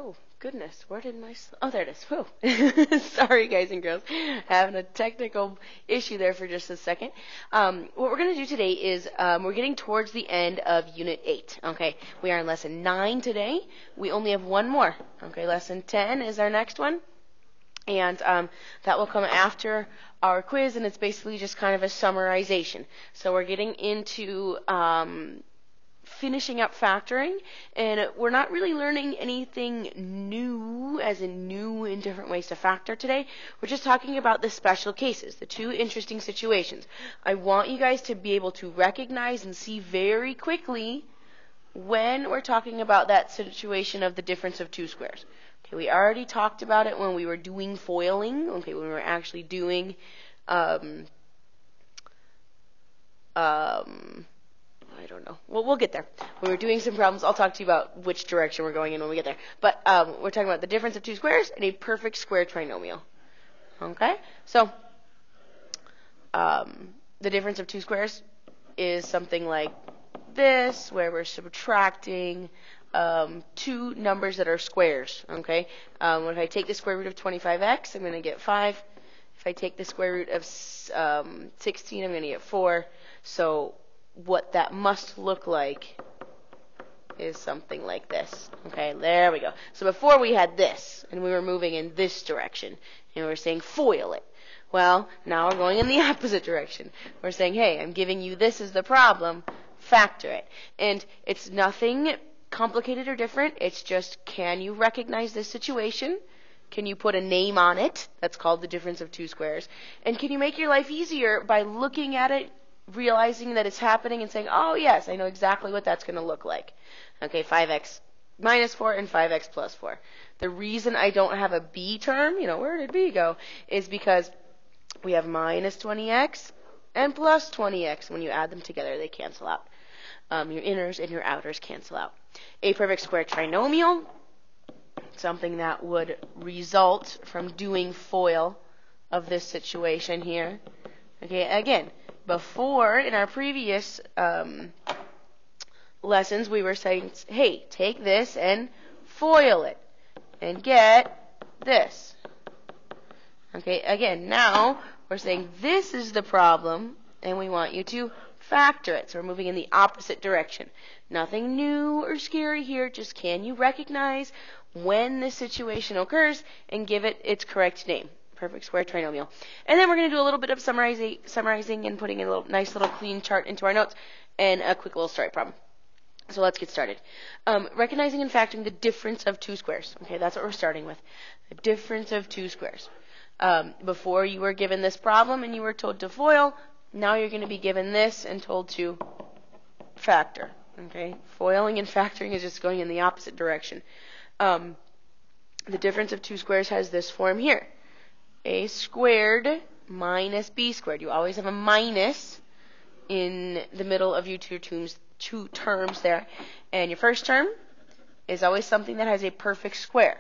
Oh, goodness, where did my... Oh, there it is. Whew. Sorry, guys and girls. Having a technical issue there for just a second. What we're going to do today is we're getting towards the end of Unit 8. Okay, we are in Lesson 9 today. We only have one more. Okay, Lesson 10 is our next one. And that will come after our quiz, and it's basically just kind of a summarization. So we're getting into... finishing up factoring, and we're not really learning anything new, as in new in different ways to factor today. We're just talking about the special cases, the two interesting situations. I want you guys to be able to recognize and see very quickly when we're talking about that situation of the difference of two squares. Okay, we already talked about it when we were doing foiling, okay, when we were actually doing I don't know. Well, we'll get there. When we're doing some problems, I'll talk to you about which direction we're going in when we get there. But we're talking about the difference of two squares and a perfect square trinomial. Okay? So, the difference of two squares is something like this, where we're subtracting two numbers that are squares. Okay? If I take the square root of 25x, I'm going to get 5. If I take the square root of 16, I'm going to get 4. So, what that must look like is something like this. Okay, there we go. So before we had this, and we were moving in this direction, and we were saying FOIL it. Well, now we're going in the opposite direction. We're saying, hey, I'm giving you this as the problem, factor it. And it's nothing complicated or different. It's just, can you recognize this situation? Can you put a name on it? That's called the difference of two squares. And can you make your life easier by looking at it, realizing that it's happening and saying, oh, yes, I know exactly what that's going to look like. Okay, 5x minus 4 and 5x plus 4. The reason I don't have a b term, where did b go, is because we have minus 20x and plus 20x. When you add them together, they cancel out. Your inners and your outers cancel out. A perfect square trinomial, something that would result from doing FOIL of this situation here. Okay, again, before, in our previous lessons, we were saying, hey, take this and FOIL it and get this. Okay, again, now we're saying this is the problem, and we want you to factor it. So we're moving in the opposite direction. Nothing new or scary here, just can you recognize when this situation occurs and give it its correct name. Perfect square trinomial. And then we're going to do a little bit of summarizing and putting a nice little clean chart into our notes and a quick little story problem. So let's get started. Recognizing and factoring the difference of two squares. Okay, that's what we're starting with. The difference of two squares. Before you were given this problem and you were told to FOIL, now you're going to be given this and told to factor. Okay, foiling and factoring is just going in the opposite direction. The difference of two squares has this form here. A squared minus b squared. You always have a minus in the middle of your two terms there. And your first term is always something that has a perfect square.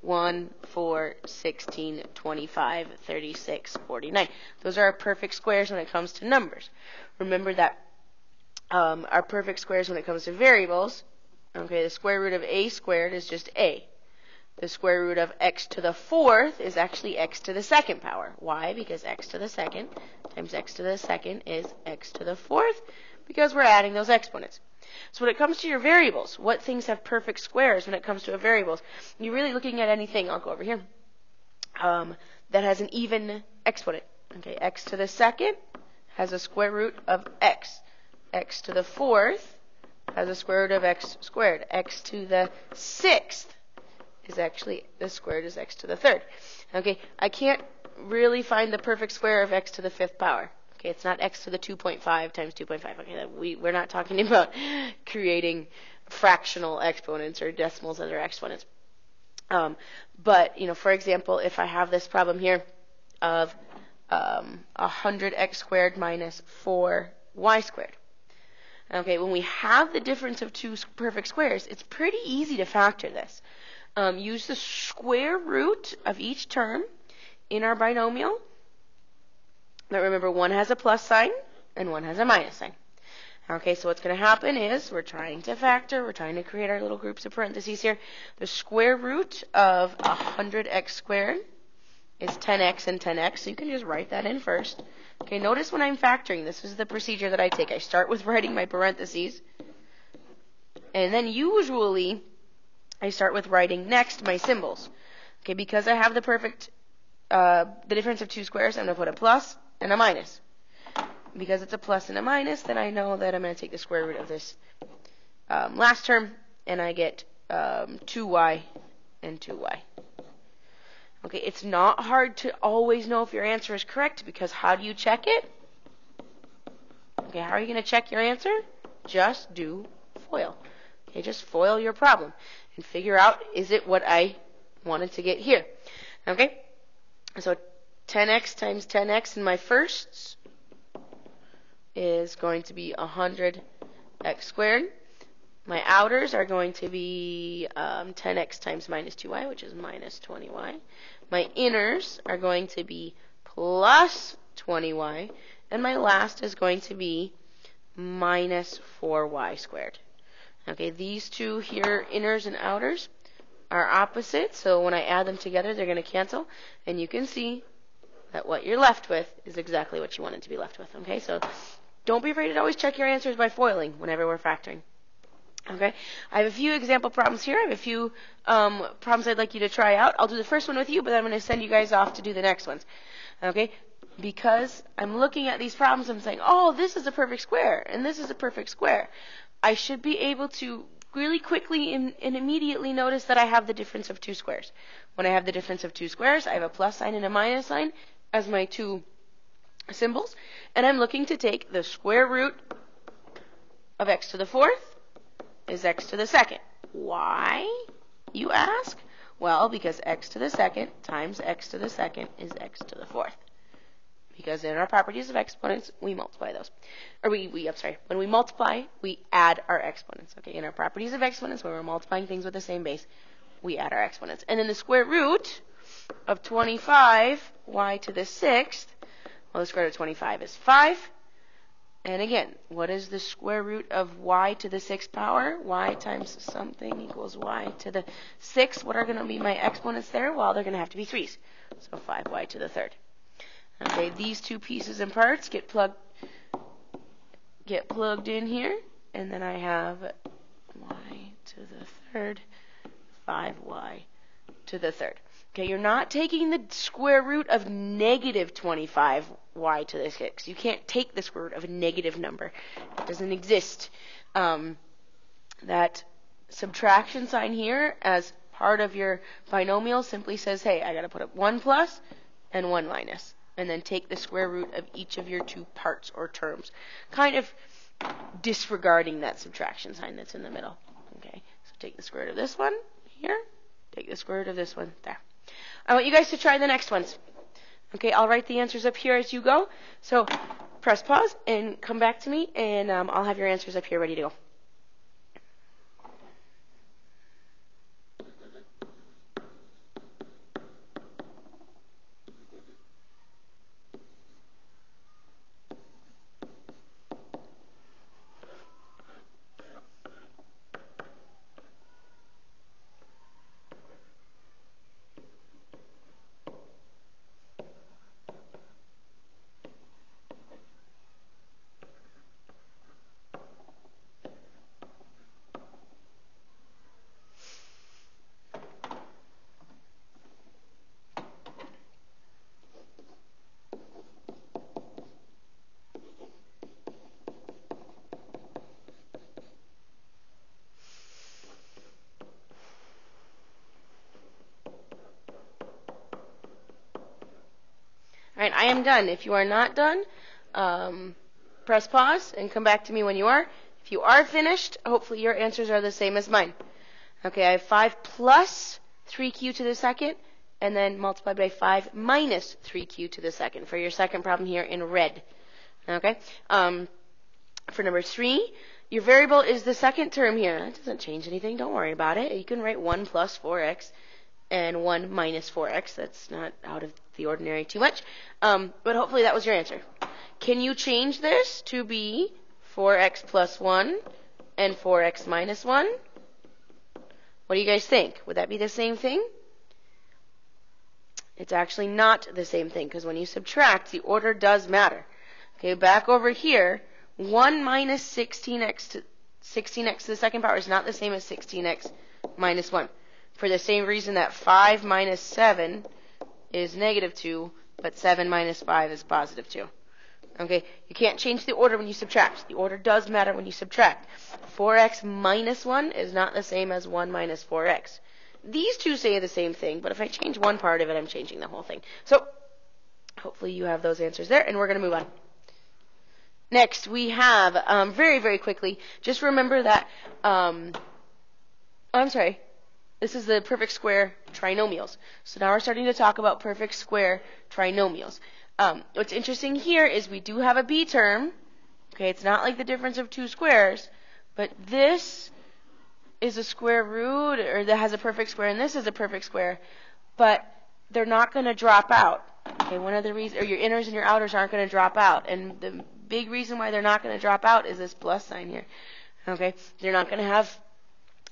1, 4, 16, 25, 36, 49. Those are our perfect squares when it comes to numbers. Remember that our perfect squares when it comes to variables, okay, the square root of a squared is just a. The square root of x to the fourth is actually x to the second power. Why? Because x to the second times x to the second is x to the fourth, because we're adding those exponents. So when it comes to your variables, what things have perfect squares when it comes to a variables? You're really looking at anything, I'll go over here, that has an even exponent. Okay, x to the second has a square root of x. X to the fourth has a square root of x squared. X to the sixth is actually, the squared is x to the third. Okay, I can't really find the perfect square of x to the fifth power. Okay, it's not x to the 2.5 times 2.5. Okay, we're not talking about creating fractional exponents or decimals as our exponents. But, for example, if I have this problem here of 100x squared minus 4y squared. Okay, when we have the difference of two perfect squares, it's pretty easy to factor this. Use the square root of each term in our binomial. Now remember, one has a plus sign and one has a minus sign. Okay, so what's going to happen is we're trying to factor, we're trying to create our little groups of parentheses here. The square root of 100x squared is 10x and 10x, so you can just write that in first. Okay, notice when I'm factoring, this is the procedure that I take. I start with writing my parentheses, and then usually I start with writing next my symbols. Okay, because I have the perfect, the difference of two squares, I'm going to put a plus and a minus. Because it's a plus and a minus, then I know that I'm going to take the square root of this last term, and I get 2y and 2y. Okay, it's not hard to always know if your answer is correct, because how do you check it? Okay, how are you going to check your answer? Just do FOIL. Okay, just FOIL your problem and figure out, is it what I wanted to get here? Okay, so 10x times 10x in my firsts is going to be 100x squared. My outers are going to be 10x times minus 2y, which is minus 20y. My inners are going to be plus 20y. And my last is going to be minus 4y squared. Okay, these two here, inners and outers, are opposite. So when I add them together, they're going to cancel. And you can see that what you're left with is exactly what you wanted to be left with. Okay, so don't be afraid to always check your answers by foiling whenever we're factoring. Okay, I have a few example problems here. I have a few problems I'd like you to try out. I'll do the first one with you, but I'm going to send you guys off to do the next ones. Okay, because I'm looking at these problems, I'm saying, oh, this is a perfect square, and this is a perfect square. I should be able to really quickly and immediately notice that I have the difference of two squares. When I have the difference of two squares, I have a plus sign and a minus sign as my two symbols, and I'm looking to take the square root of x to the fourth is x to the second. Why, you ask? Well, because x to the second times x to the second is x to the fourth. Because in our properties of exponents, we multiply those. Or when we multiply, we add our exponents. Okay, in our properties of exponents, when we're multiplying things with the same base, we add our exponents. And then the square root of 25y to the sixth, well, the square root of 25 is 5. And again, what is the square root of y to the sixth power? Y times something equals y to the sixth. What are going to be my exponents there? Well, they're going to have to be 3's. So 5y to the third. Okay, these two pieces and parts get plugged in here, and then I have y to the third, 5y to the third. Okay, you're not taking the square root of negative 25y to the sixth. You can't take the square root of a negative number. It doesn't exist. That subtraction sign here as part of your binomial simply says, hey, I got to put up 1 plus and 1 minus. And then take the square root of each of your two parts or terms, kind of disregarding that subtraction sign that's in the middle. Okay, so take the square root of this one here, take the square root of this one there. I want you guys to try the next ones. Okay, I'll write the answers up here as you go. So press pause and come back to me, and I'll have your answers up here ready to go. All right, I am done. If you are not done, press pause and come back to me when you are. If you are finished, hopefully your answers are the same as mine. Okay, I have 5 plus 3q to the second, and then multiplied by 5 minus 3q to the second for your second problem here in red. Okay, for number 3, your variable is the second term here. That doesn't change anything. Don't worry about it. You can write 1 plus 4x and 1 minus 4x. That's not out of the ordinary too much. But hopefully that was your answer. Can you change this to be 4x plus 1 and 4x minus 1. What do you guys think? Would that be the same thing? It's actually not the same thing, because when you subtract, the order does matter. Okay, back over here, 1 minus 16x to the second power is not the same as 16x minus 1. For the same reason that 5 minus 7 is negative 2, but 7 minus 5 is positive 2. Okay, you can't change the order when you subtract. The order does matter when you subtract. 4x minus 1 is not the same as 1 minus 4x. These two say the same thing, but if I change one part of it, I'm changing the whole thing. So, hopefully you have those answers there, and we're going to move on. Next, we have, very, very quickly, just remember that, this is the perfect square trinomials. So now we're starting to talk about perfect square trinomials. What's interesting here is we do have a b term. Okay, it's not like the difference of two squares, but this is a square root, or that has a perfect square, and this is a perfect square, but they're not going to drop out. Okay, one of the reasons, or your inners and your outers aren't going to drop out, and the big reason why they're not going to drop out is this plus sign here. Okay, they're not going to have,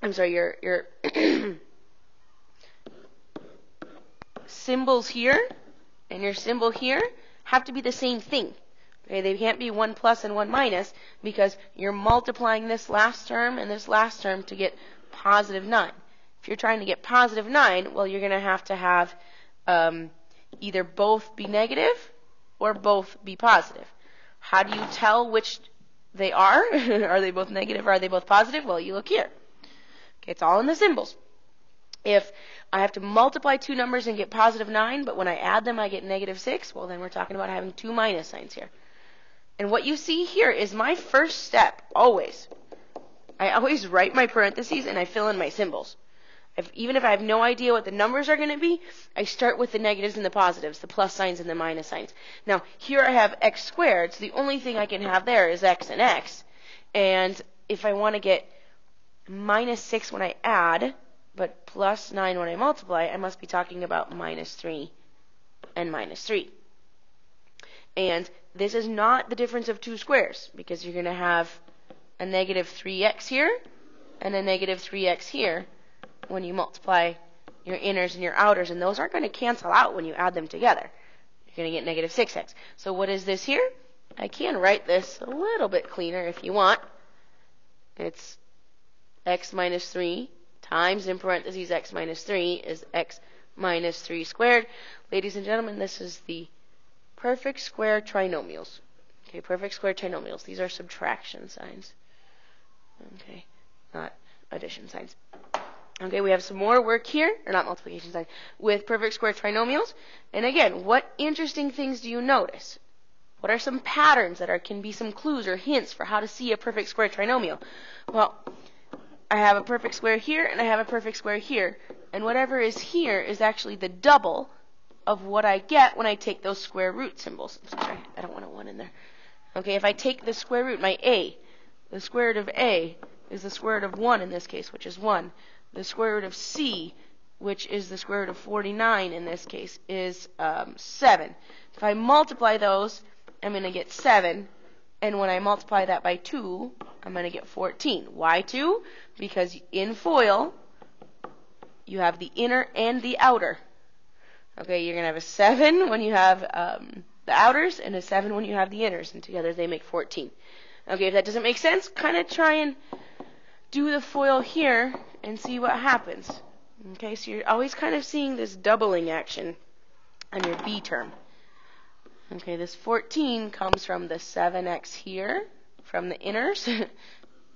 your symbols here and your symbol here have to be the same thing. Okay, they can't be 1 plus and 1 minus, because you're multiplying this last term and this last term to get positive 9. If you're trying to get positive 9, well, you're going to have either both be negative or both be positive. How do you tell which they are? Are they both negative or are they both positive? Well, you look here. Okay, it's all in the symbols. If I have to multiply two numbers and get positive 9, but when I add them I get negative 6, well, then we're talking about having two minus signs here. And what you see here is my first step, always. I always write my parentheses and I fill in my symbols. Even if I have no idea what the numbers are going to be, I start with the negatives and the positives, the plus signs and the minus signs. Now, here I have x squared, so the only thing I can have there is x and x. And if I want to get minus 6 when I add, but plus 9 when I multiply, I must be talking about minus 3 and minus 3. And this is not the difference of two squares, because you're going to have a negative 3x here and a negative 3x here when you multiply your inners and your outers, and those aren't going to cancel out when you add them together. You're going to get negative 6x. So what is this here? I can write this a little bit cleaner if you want. It's x minus 3 times, in parentheses, x minus 3 is x minus 3 squared. Ladies and gentlemen, this is the perfect square trinomials. Okay, perfect square trinomials. These are subtraction signs. Okay, not addition signs. Okay, we have some more work here, or not multiplication signs, with perfect square trinomials. And again, what interesting things do you notice? What are some patterns that can be some clues or hints for how to see a perfect square trinomial? Well, I have a perfect square here, and I have a perfect square here. And whatever is here is actually the double of what I get when I take those square root symbols. I'm sorry, I don't want a 1 in there. Okay, if I take the square root, my a, the square root of a is the square root of 1 in this case, which is 1. The square root of c, which is the square root of 49 in this case, is 7. If I multiply those, I'm going to get 7. And when I multiply that by 2, I'm going to get 14. Why 2? Because in FOIL, you have the inner and the outer. Okay, you're going to have a 7 when you have the outers and a 7 when you have the inners, and together they make 14. Okay, if that doesn't make sense, kind of try and do the FOIL here and see what happens. Okay, so you're always kind of seeing this doubling action on your B term. Okay, this 14 comes from the 7x here from the inners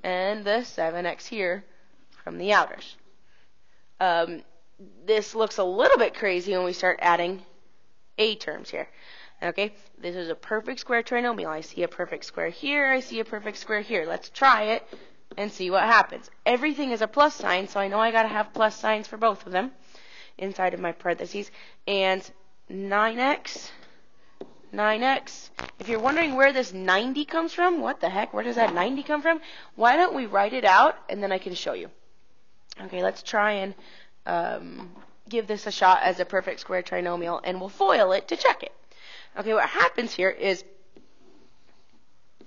and the 7x here from the outers. This looks a little bit crazy when we start adding a terms here. Okay, this is a perfect square trinomial. I see a perfect square here, I see a perfect square here. Let's try it and see what happens. Everything is a plus sign, so I know I got to have plus signs for both of them inside of my parentheses. And 9x, if you're wondering where this 90 comes from, what the heck, where does that 90 come from? Why don't we write it out and then I can show you. Okay, let's try and give this a shot as a perfect square trinomial, and we'll FOIL it to check it. Okay, what happens here is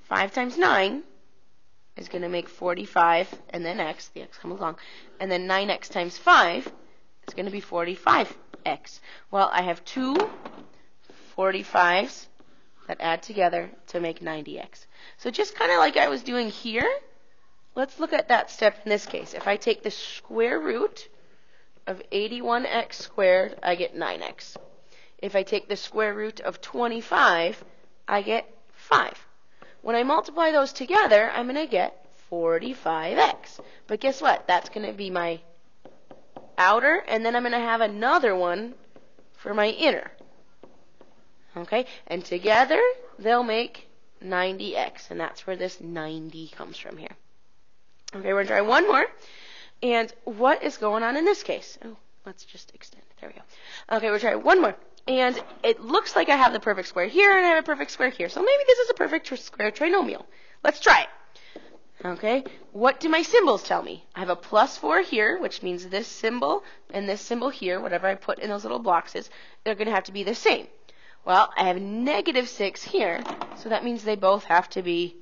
5 times 9 is going to make 45, and then x, the x comes along, and then 9x times 5 is going to be 45x. Well, I have two 45s that add together to make 90x. So just kind of like I was doing here, let's look at that step in this case. If I take the square root of 81x squared, I get 9x. If I take the square root of 25, I get 5. When I multiply those together, I'm going to get 45x. But guess what? That's going to be my outer, and then I'm going to have another one for my inner. Okay? And together, they'll make 90x, and that's where this 90 comes from here. Okay, we're going to try one more. And what is going on in this case? Oh, let's just extend. There we go. Okay, we'll try one more. And it looks like I have the perfect square here, and I have a perfect square here. So maybe this is a perfect square trinomial. Let's try it. Okay, what do my symbols tell me? I have a +4 here, which means this symbol and this symbol here, whatever I put in those little boxes, they're going to have to be the same. Well, I have -6 here, so that means they both have to be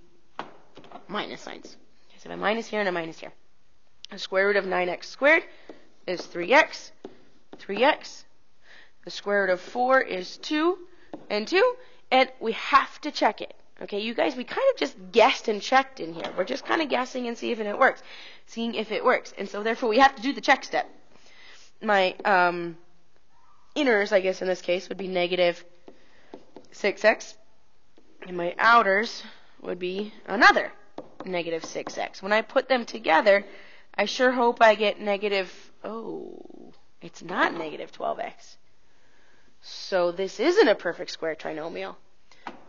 minus signs. Okay, so I have a minus here and a minus here. The square root of 9x squared is 3x. 3x. The square root of 4 is 2 and 2. And we have to check it. Okay, you guys, we kind of just guessed and checked in here. We're just kind of guessing and seeing if it works. And so therefore we have to do the check step. My inners, I guess in this case, would be -6x. And my outers would be another -6x. When I put them together, I sure hope I get it's not -12x. So this isn't a perfect square trinomial.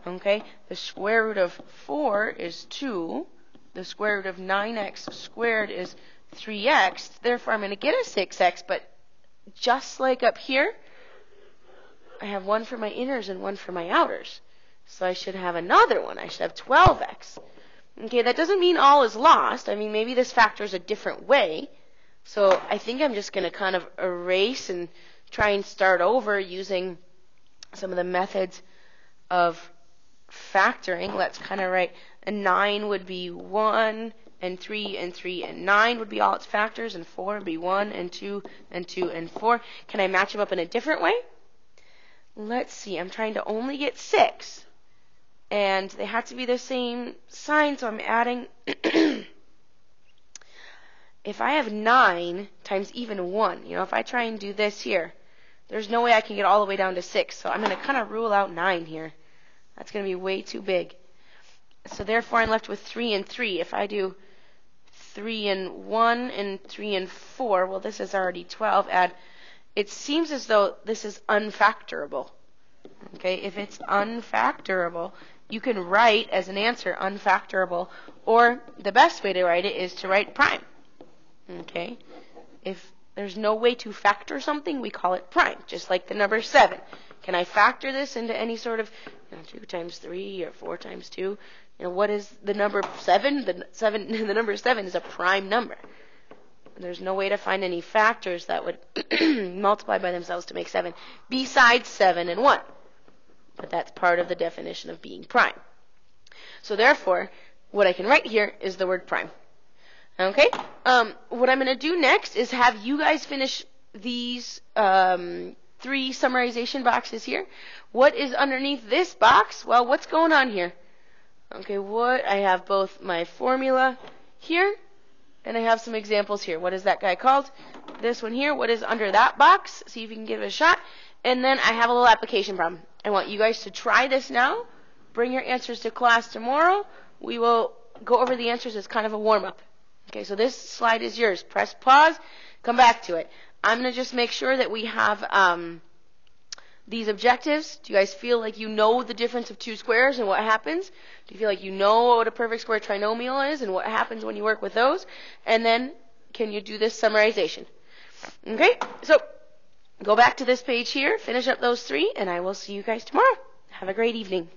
Okay, the square root of 4 is 2. The square root of 9x squared is 3x. Therefore, I'm going to get a 6x, but just like up here, I have one for my inners and one for my outers. So I should have another one. I should have 12x. Okay, that doesn't mean all is lost. I mean, maybe this factors a different way. So I think I'm just going to kind of erase and try and start over using some of the methods of factoring. Let's kind of write a 9 would be 1 and 3 and 3 and 9 would be all its factors, and 4 would be 1 and 2 and 2 and 4. Can I match them up in a different way? Let's see. I'm trying to only get 6. And they have to be the same sign, so I'm adding. If I have 9 times even 1, if I try and do this here, there's no way I can get all the way down to 6. So I'm going to kind of rule out 9 here. That's going to be way too big. So therefore, I'm left with 3 and 3. If I do 3 and 1 and 3 and 4, well, this is already 12. It seems as though this is unfactorable. Okay, if it's unfactorable, you can write as an answer unfactorable, or the best way to write it is to write prime. Okay, if there's no way to factor something, we call it prime, just like the number 7. Can I factor this into any sort of 2 times 3 or 4 times 2? What is the number 7? The number 7 is a prime number. There's no way to find any factors that would multiply by themselves to make 7 besides 7 and 1. But that's part of the definition of being prime. So therefore, what I can write here is the word prime. Okay? What I'm going to do next is have you guys finish these 3 summarization boxes here. What is underneath this box? Well, what's going on here? Okay, I have both my formula here, and I have some examples here. What is that guy called? This one here. What is under that box? See if you can give it a shot. And then I have a little application problem. I want you guys to try this now. Bring your answers to class tomorrow. We will go over the answers as kind of a warm-up. Okay, so this slide is yours. Press pause. Come back to it. I'm going to just make sure that we have these objectives. Do you guys feel like you know the difference of two squares and what happens? Do you feel like you know what a perfect square trinomial is and what happens when you work with those? And then can you do this summarization? Okay, so go back to this page here, finish up those 3, and I will see you guys tomorrow. Have a great evening.